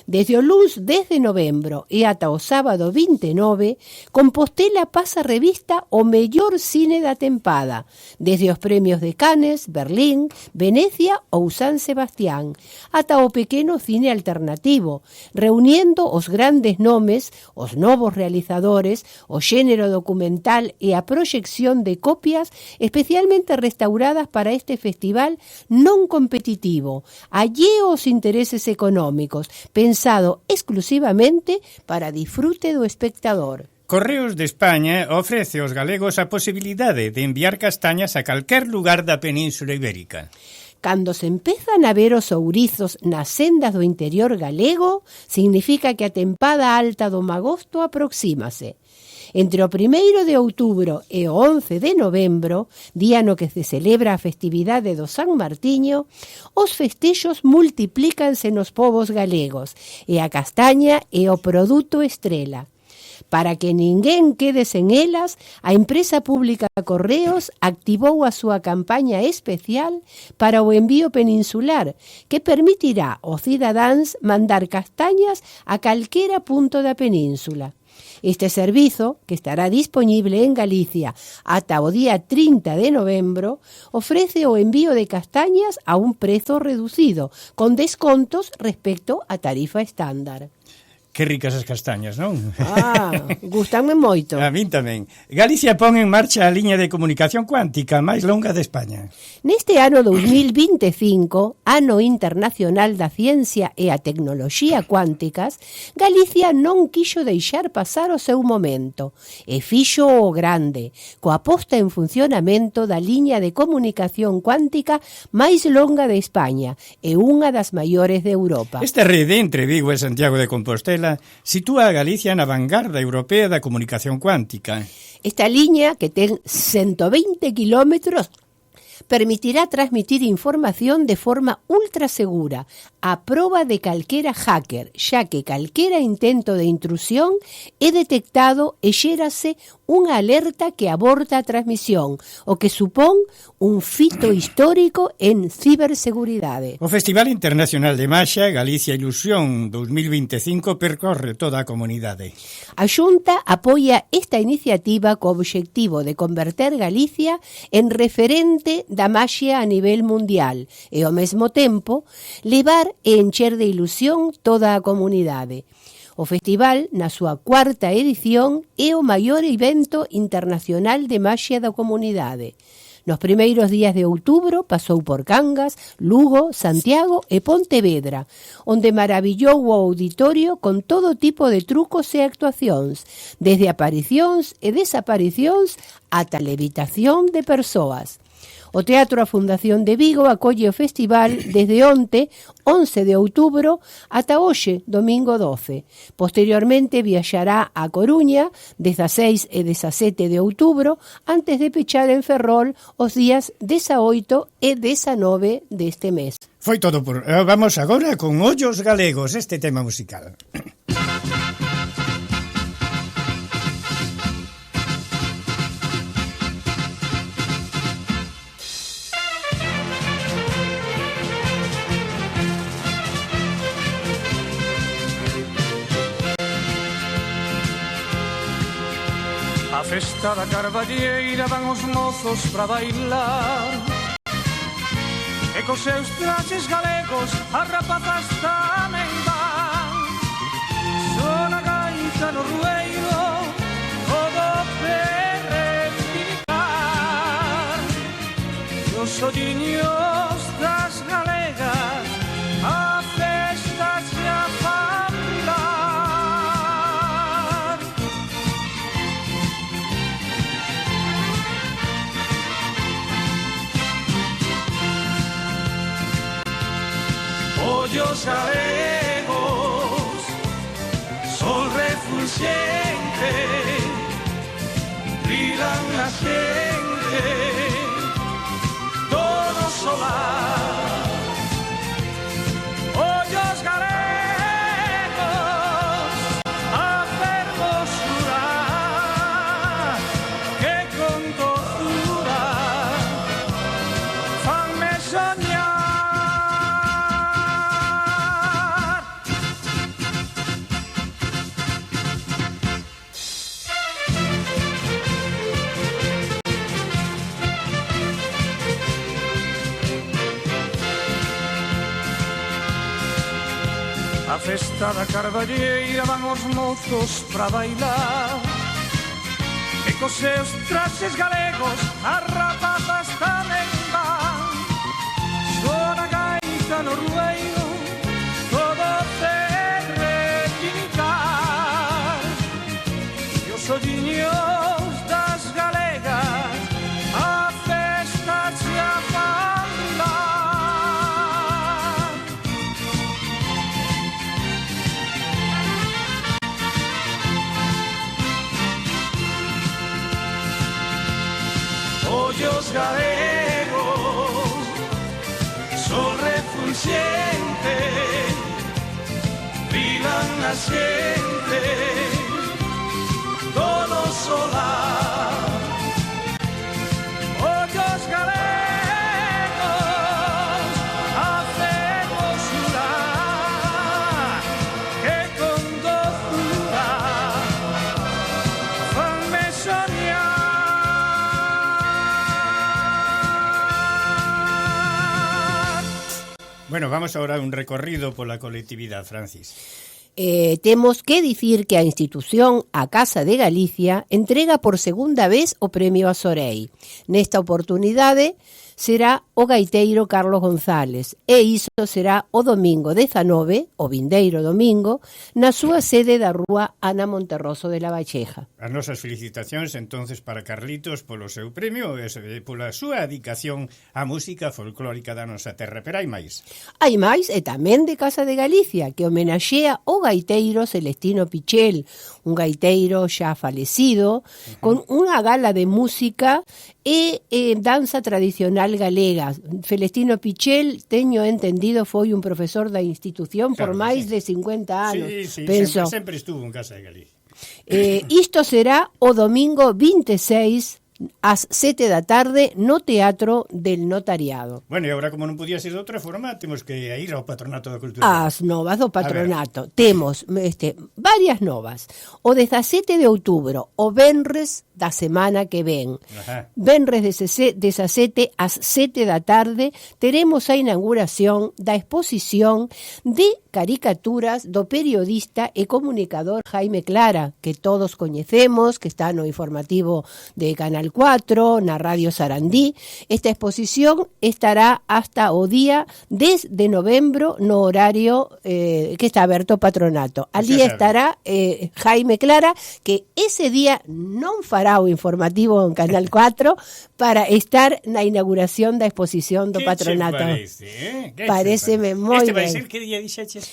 Desde o luns 10 de novembro e ata o sábado 29, Compostela pasa revista o mellor cine da tempada, desde os premios de Cannes, Berlín, Venecia ou San Sebastián, ata o pequeno cine alternativo, reuniendo os grandes nomes, os novos realizadores, o xénero documental e a proxección de copias especialmente restauradas para este festival non competitivo, alleo aos intereses económicos, pensado exclusivamente para disfrute do espectador. Correos de España ofrece aos galegos a posibilidade de enviar castañas a calquer lugar da Península Ibérica. Cando se empezan a ver os ourizos nas sendas do interior galego, significa que a tempada alta do magosto aproxímase. Entre o 1 de outubro e o 11 de novembro, día no que se celebra a festividade do San Martiño, os festexos multiplícanse nos povos galegos e a castaña é o produto estrela. Para que ninguén quede sen elas, a empresa pública Correos activou a súa campaña especial para o envío peninsular, que permitirá aos cidadáns mandar castañas a calquera punto da península. Este servizo, que estará dispoñible en Galicia ata o día 30 de novembro, ofrece o envío de castañas a un prezo reducido, con descontos respecto á tarifa estándar. Que ricas as castañas, non? Gustanme moito. A min tamén. Galicia pon en marcha a liña de comunicación cuántica máis longa de España. Neste ano 2025, ano internacional da ciencia e a tecnoloxía cuánticas, Galicia non quixo deixar pasar o seu momento e fixo o grande, coa posta en funcionamento da liña de comunicación cuántica máis longa de España e unha das maiores de Europa. Esta rede entre Vigo e Santiago de Compostela sitúa a Galicia na vanguarda europea da comunicación cuántica. Esta liña, que ten 120 kilómetros, permitirá transmitir información de forma ultra segura, a proba de calquera hacker, xa que calquera intento de intrusión é detectado e xérase unha alerta que aborta a transmisión, o que supón un fito histórico en ciberseguridade. O Festival Internacional de Maxa Galicia Ilusión 2025 percorre toda a comunidade. A Xunta apoia esta iniciativa co obxectivo de converter Galicia en referente da maxia a nivel mundial e, ao mesmo tempo, levar e encher de ilusión toda a comunidade. O festival, na súa 4ª edición, é o maior evento internacional de maxia da comunidade. Nos primeiros días de outubro pasou por Cangas, Lugo, Santiago e Pontevedra, onde maravillou o auditorio con todo tipo de trucos e actuacións, desde aparicións e desaparicións ata levitación de persoas. O Teatro A Fundación de Vigo acolle o festival desde onte, 11 de outubro, ata hoxe, domingo 12. Posteriormente viaxará a Coruña, 16 e 17 de outubro, antes de pechar en Ferrol os días 18 e 19 deste mes. Foi todo por... Vamos agora con Ollos Galegos, este tema musical. A festa da Carballeira van os mozos pra bailar, e cos seus traxes galegos as rapazas tamén van. Son a gaita no rueiro, todo perrepicar, e os olliños das galegas a festa se afan. Ollos galegos, sol refulgente, brillan la gente, todo solar. Ollos galegos, a fermosura, que con dozura fanme soñar. A festa da Carballeira van os mozos pra bailar, e cos seus traxes galegos as rapazas tamén van. Son a gaita no rueiro, todo se repintar, e os olliños das galegas a festa se afan. Ollos galegos, sol refulgente, brillan la gente, todo solar. Ollos galegos, hacemos jurar que con dozura fanme soñar. Bueno, vamos ahora a un recorrido pola colectividade, Francis. Temos que dicir que a institución A Casa de Galicia entrega por segunda vez o premio a Sorei. Nesta oportunidade será o gaiteiro Carlos González, e iso será o domingo 19, o vindeiro domingo, na súa sede da rúa Ana Monterroso de la Bacheja. As nosas felicitacións entonces para Carlitos polo seu premio e pola súa dedicación á música folclórica da nosa terra. Pero hai máis. Hai máis e tamén de Casa de Galicia, que homenaxea o gaiteiro Celestino Pichel, un gaiteiro xa falecido, con unha gala de música e danza tradicional galega. Celestino Pichel, teño entendido, foi un profesor da institución por máis de 50 anos. Sí, penso. sempre estuvo en Casa de Galicia. Isto será o domingo 26 ás 7 da tarde no Teatro del Notariado. Bueno, e agora como non podía ser de outra forma, temos que ir ao Patronato da Cultura. As novas do Patronato. Temos varias novas. O 17 de outubro, o venres da semana que ven. Ajá. Venres 17 ás 7 da tarde teremos a inauguración da exposición de caricaturas do periodista e comunicador Jaime Clara, que todos coñecemos, que está no informativo de Canal Canal 4, na Radio Sarandí. Esta exposición estará hasta o día 10 de novembro no horario que está aberto o patronato. Ali estará Jaime Clara, que ese día non fará o informativo en Canal 4 para estar na inauguración da exposición do patronato. Pareceme moi ben. Este vai ser que día dixeches?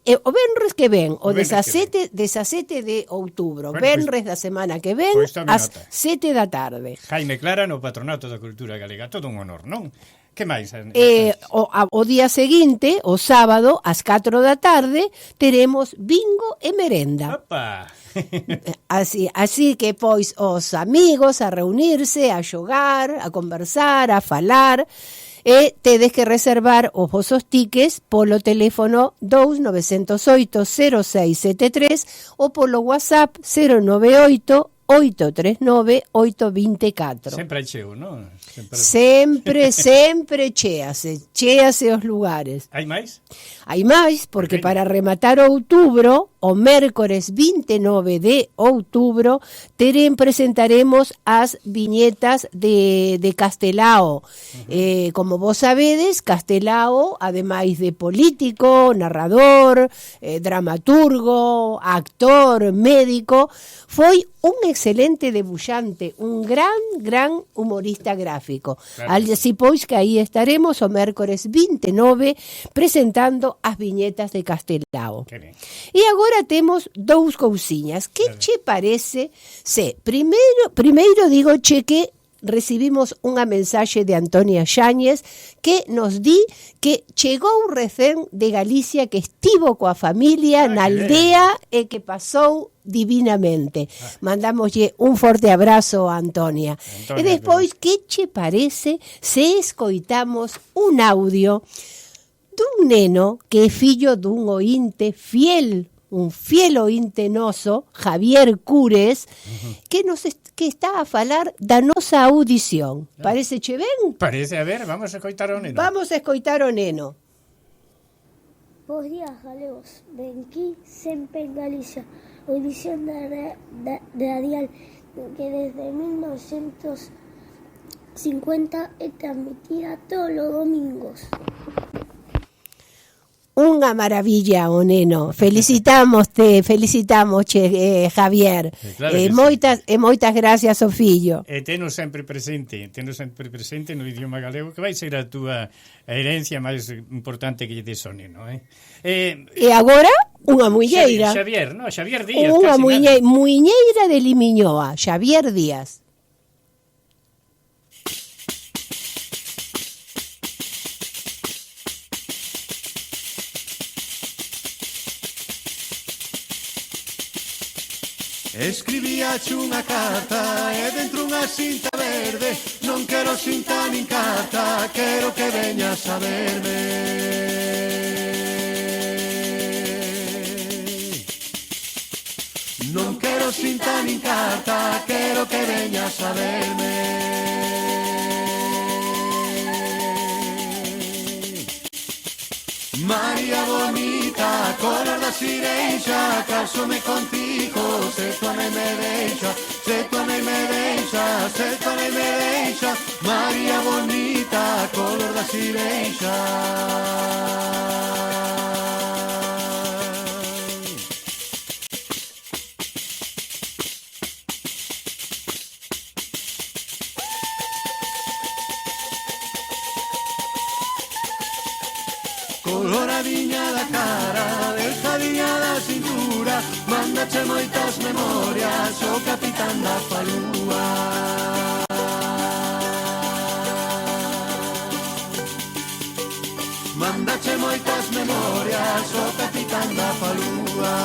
O venres que ven, o 17 de outubro, bueno, venres da semana que ven, ás 7 da tarde. Jaime Clara no Patronato da Cultura Galega, todo un honor, non? Que máis? O día seguinte, o sábado, ás 4 da tarde, teremos bingo e merenda. Opa! Así que, pois, os amigos a reunirse, a xogar, a conversar, a falar, e tedes que reservar os vosos tickets polo teléfono 2908-0673 ou polo WhatsApp 098-839-824. Sempre hai cheo, non? Sempre chease os lugares. Hai máis? Hai máis, porque para rematar outubro, o mércores 29 de outubro, presentaremos as viñetas de Castelao. Como vos sabedes, Castelao, ademais de político, narrador, dramaturgo, actor, médico, foi un excelente debuxante, un gran humorista gráfico. Claro. Así pois que aí estaremos o mércores 29 presentando as viñetas de Castelao. E agora temos dous cousiñas. Que che parece se primeiro digo que recibimos unha mensaxe de Antonia Xáñez que nos di que chegou recén de Galicia, que estivo coa familia na aldea e que pasou divinamente. Mandamoslle un forte abrazo a Antonia. E despois, que che parece se escoitamos un audio dun neno que é fillo dun ointe fiel, un fiel ointe noso, Javier Cures, que está a falar da nosa audición. Parece che ben? Parece, a ver, vamos a escoitar o neno. Vamos a escoitar o neno. Bos días, galegos. Benquí sempre en Galicia. Audición radial que desde 1950 é transmitida todos os domingos. Unha maravilla o neno. Felicitamos, Javier. Claro moitas gracias ao fillo. E tenos sempre presente no idioma galego, que vai ser a túa herencia máis importante que lle des ao neno, E agora, unha muñeira. Xavier Díaz. Unha muñeira de Limiñoa, Xavier Díaz. Escribíache unha carta e dentro unha cinta verde. Non quero cinta nin carta, quero que veñas a verme. Non quero cinta nin carta, quero que veñas a verme. María bonita, color da sireixa, casome contigo, se tu nai me deixa, se tu nai me deixa, se tu nai me deixa. María bonita, color da sireixa. Coloradiña da cara, delgadinha da cintura, mándache moitas memorias, o capitán da falúa. Mándache moitas memorias, o capitán da falúa.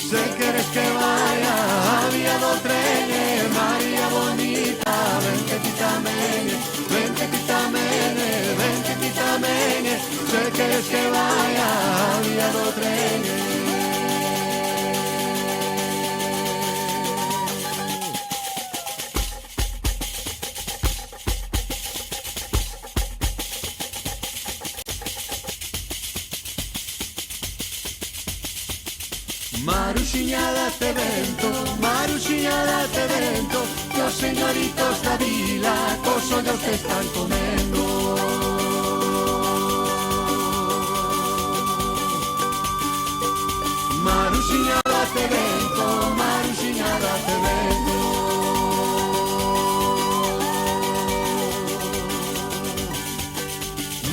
Se queres que vaya a vía do tren, María bonita, ven que ti tamén, ven que ti tamén, ven que ti tamén. Se queres que vaya a vía do tren. Maruxiña date vento, Maruxiña date vento, que os señoritos da vila cos ollos te están comendo. Maruxiña date vento, Maruxiña date vento.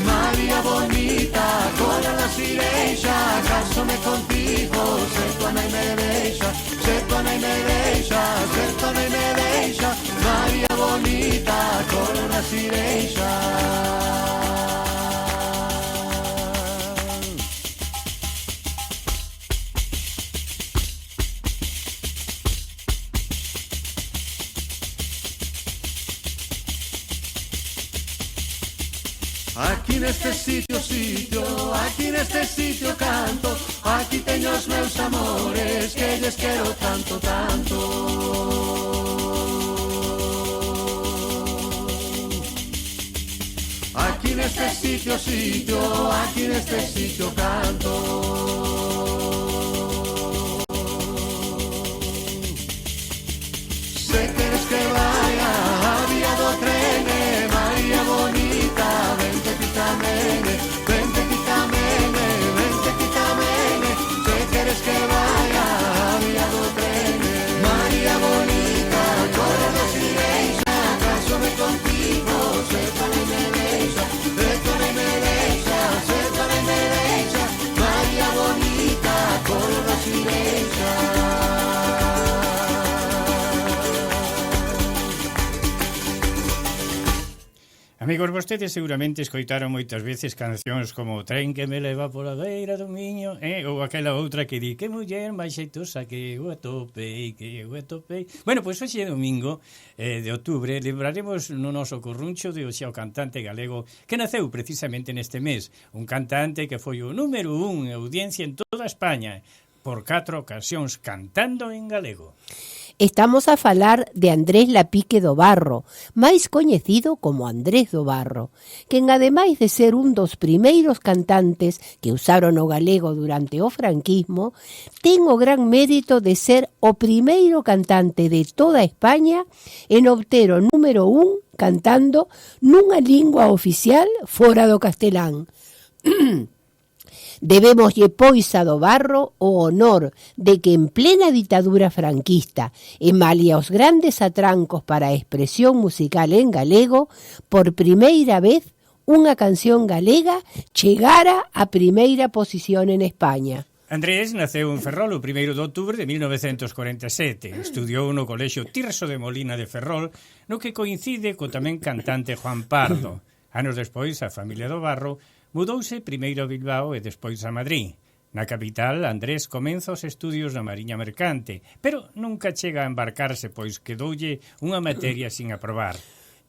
María bonita, cola la sirexa, cásome contigo, se tu nai me deixa, se tu nai me deixa, se tu nai me deixa. María bonita, cola la sirexa. Aquí neste sitio, aquí neste sitio canto, aquí teño os meus amores, que lles quero tanto, tanto. Aquí neste sitio, aquí neste sitio canto. Se queres que vaya a vía do tren, María bonita, vente ti tamén, vente ti tamén, vente ti tamén. Se queres que vaya a vía do tren, María bonita, corre da sirexa, cásome contigo, se tu nai me deixa, se tu nai me deixa, se tu nai me deixa. María bonita, corre da sirexa. Amigos, vostedes seguramente escoitaron moitas veces cancións como O tren que me leva pola beira do Miño, ou aquela outra que di que muller máis xeitosa que eu atopei, que eu atopei. Bueno, pois hoxe é domingo de outubro, lembraremos no noso corruncho de hoxe ao cantante galego que naceu precisamente neste mes, un cantante que foi o número 1 en audiencia en toda España, por 4 ocasións cantando en galego. Estamos a falar de Andrés Lapique do Barro, máis coñecido como Andrés do Barro, quen ademais de ser un dos primeiros cantantes que usaron o galego durante o franquismo, ten o gran mérito de ser o primeiro cantante de toda España en obter o número 1 cantando nunha lingua oficial fora do castelán. Debémoslle pois a do Barro o honor de que en plena ditadura franquista e malia os grandes atrancos para a expresión musical en galego, por primeira vez unha canción galega chegara a primeira posición en España. Andrés naceu en Ferrol o 1 de outubro de 1947. Estudiou no Colexio Tirso de Molina de Ferrol, no que coincide co tamén cantante Juan Pardo. Anos despois, a familia do Barro mudouse primeiro a Bilbao e despois a Madrid. Na capital, Andrés comeza os estudios na Mariña Mercante, pero nunca chega a embarcarse, pois quedoulle unha materia sin aprobar.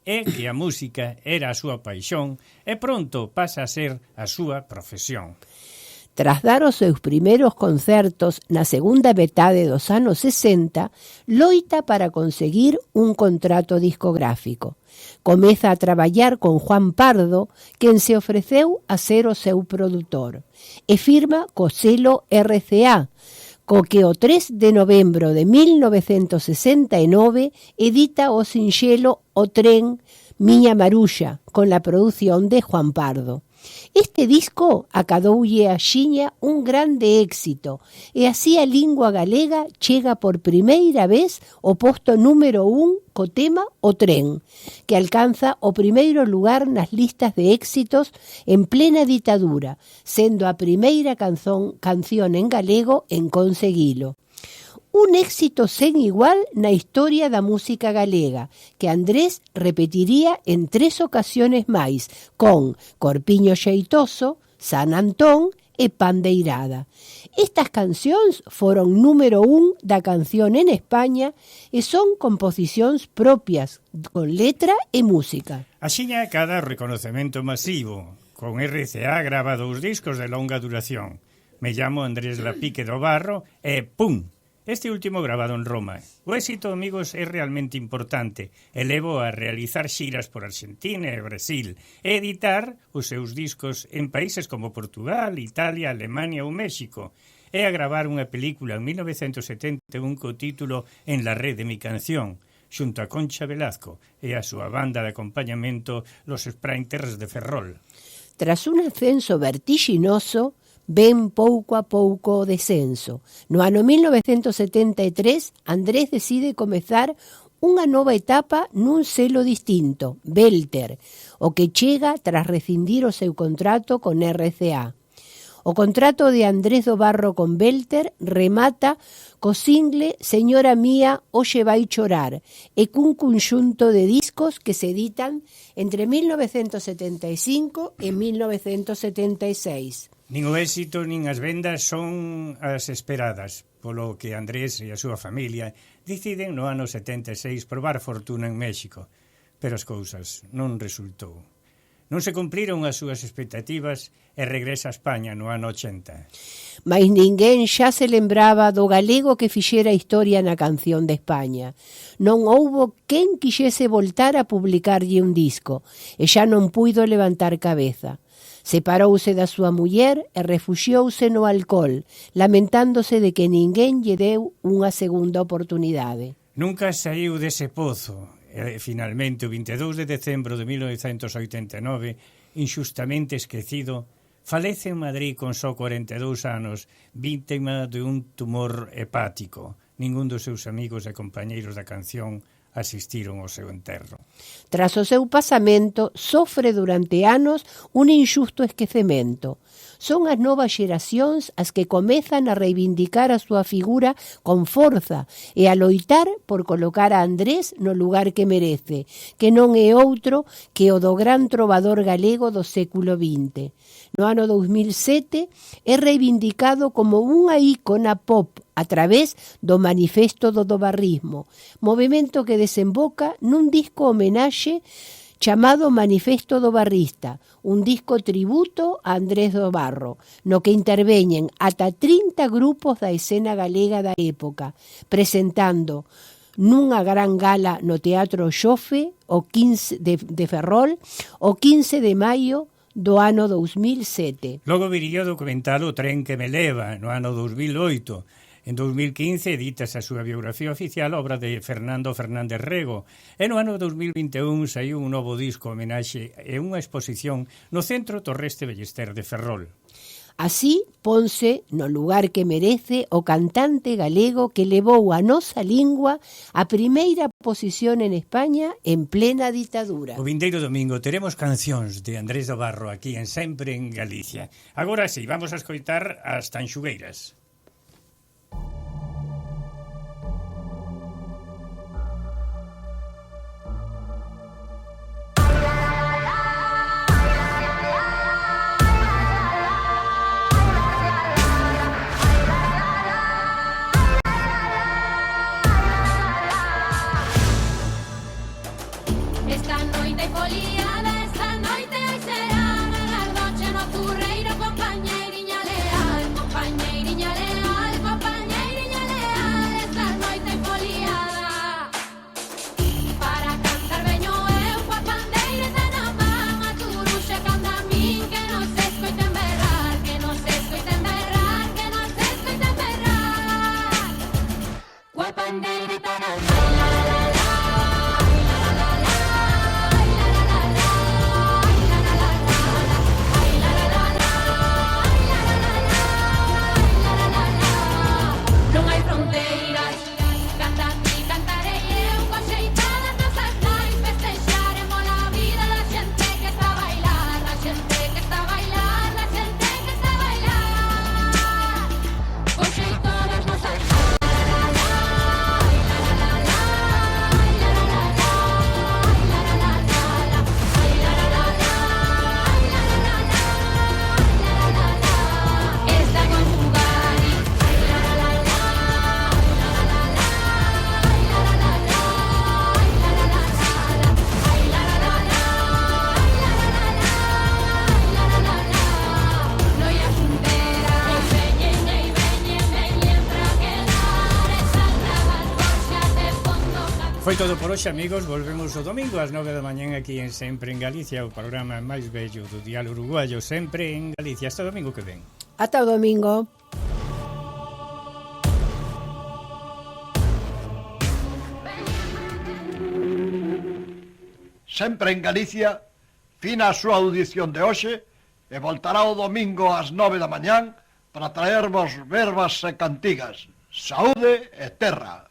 É que a música era a súa paixón e pronto pasa a ser a súa profesión. Tras dar os seus primeiros concertos na segunda metade dos anos 60, loita para conseguir un contrato discográfico. Comeza a traballar con Juan Pardo, quen se ofreceu a ser o seu produtor, e firma co selo RCA, co que o 3 de novembro de 1969 edita o sinxelo O tren, Miña Maruxa, con la produción de Juan Pardo. Este disco acadoulle a xiña un grande éxito e así a lingua galega chega por primeira vez ao posto número 1 co tema O tren, que alcanza o primeiro lugar nas listas de éxitos en plena ditadura, sendo a primeira canción en galego en conseguilo. Un éxito sen igual na historia da música galega, que Andrés repetiría en 3 ocasiones máis, con Corpiño Xeitoso, San Antón e Pandeirada. Estas cancións foron número 1 da canción en España e son composicións propias, con letra e música. Axiña cada reconocemento masivo. Con RCA grava 2 discos de longa duración. Me llamo Andrés Lapique do Barro e ¡pum! Este último grabado en Roma. O éxito, amigos, é realmente importante e levo a realizar xiras por Argentina e Brasil e editar os seus discos en países como Portugal, Italia, Alemania ou México. e a gravar unha película en 1971 co título En la red de mi canción, xunto a Concha Velazco e a súa banda de acompañamento Los Sprinters de Ferrol. Tras un ascenso vertiginoso, ven pouco a pouco o descenso. No ano 1973, Andrés decide comezar unha nova etapa nun selo distinto, Belter, o que chega tras rescindir o seu contrato con RCA. O contrato de Andrés do Barro con Belter remata co single Señora Mía, hoxe vai chorar e cun conxunto de discos que se editan entre 1975 e 1976. Nin o éxito nin as vendas son as esperadas, polo que Andrés e a súa familia deciden no ano 76 probar fortuna en México, pero as cousas non resultou. Non se cumpriron as súas expectativas e regresa a España no ano 80. Mais ninguén xa se lembraba do galego que fixera historia na canción de España. Non houbo quen quixese voltar a publicarlle un disco e xa non puido levantar cabeza. Separouse da súa muller e refuxiouse no alcohol, lamentándose de que ninguén lle deu unha segunda oportunidade. Nunca saiu dese pozo. Finalmente, o 22 de decembro de 1989, inxustamente esquecido, falece en Madrid con só 42 anos, víctima de un tumor hepático. Ningún dos seus amigos e compañeiros da canción asistiron ao seu enterro. Tras o seu pasamento, sofre durante anos un injusto esquecemento. Son as novas xeracións as que comezan a reivindicar a súa figura con forza e a loitar por colocar a Andrés no lugar que merece, que non é outro que o do gran trovador galego do século XX. No ano 2007 é reivindicado como unha ícona pop a través do Manifesto do Dobarrismo, movimento que desemboca nun disco homenaxe chamado Manifesto do Barrista, un disco tributo a Andrés do Barro, no que interveñen ata 30 grupos da escena galega da época, presentando nunha gran gala no Teatro Xofe o 15 de Ferrol o 15 de maio do ano 2007. Logo viría o documental O tren que me leva, no ano 2008. En 2015 editas a súa biografía oficial, obra de Fernando Fernández Rego, e no ano 2021 saiu un novo disco homenaxe e unha exposición no Centro Torreste Ballester de Ferrol. Así ponse no lugar que merece o cantante galego que levou a nosa lingua a primeira posición en España en plena ditadura. O vindeiro domingo teremos cancións de Andrés do Barro aquí en Sempre en Galicia. Agora sí, vamos a escoitar as Tanxugueiras. Foi todo por hoxe, amigos. Volvemos o domingo ás 9 da mañán aquí en Sempre en Galicia, o programa máis bello do dial uruguayo, Sempre en Galicia. Hasta o domingo que ven. Ata o domingo. sempre en Galicia, fina a súa audición de hoxe e voltará o domingo ás 9 da mañán para traervos verbas e cantigas. Saúde e terra.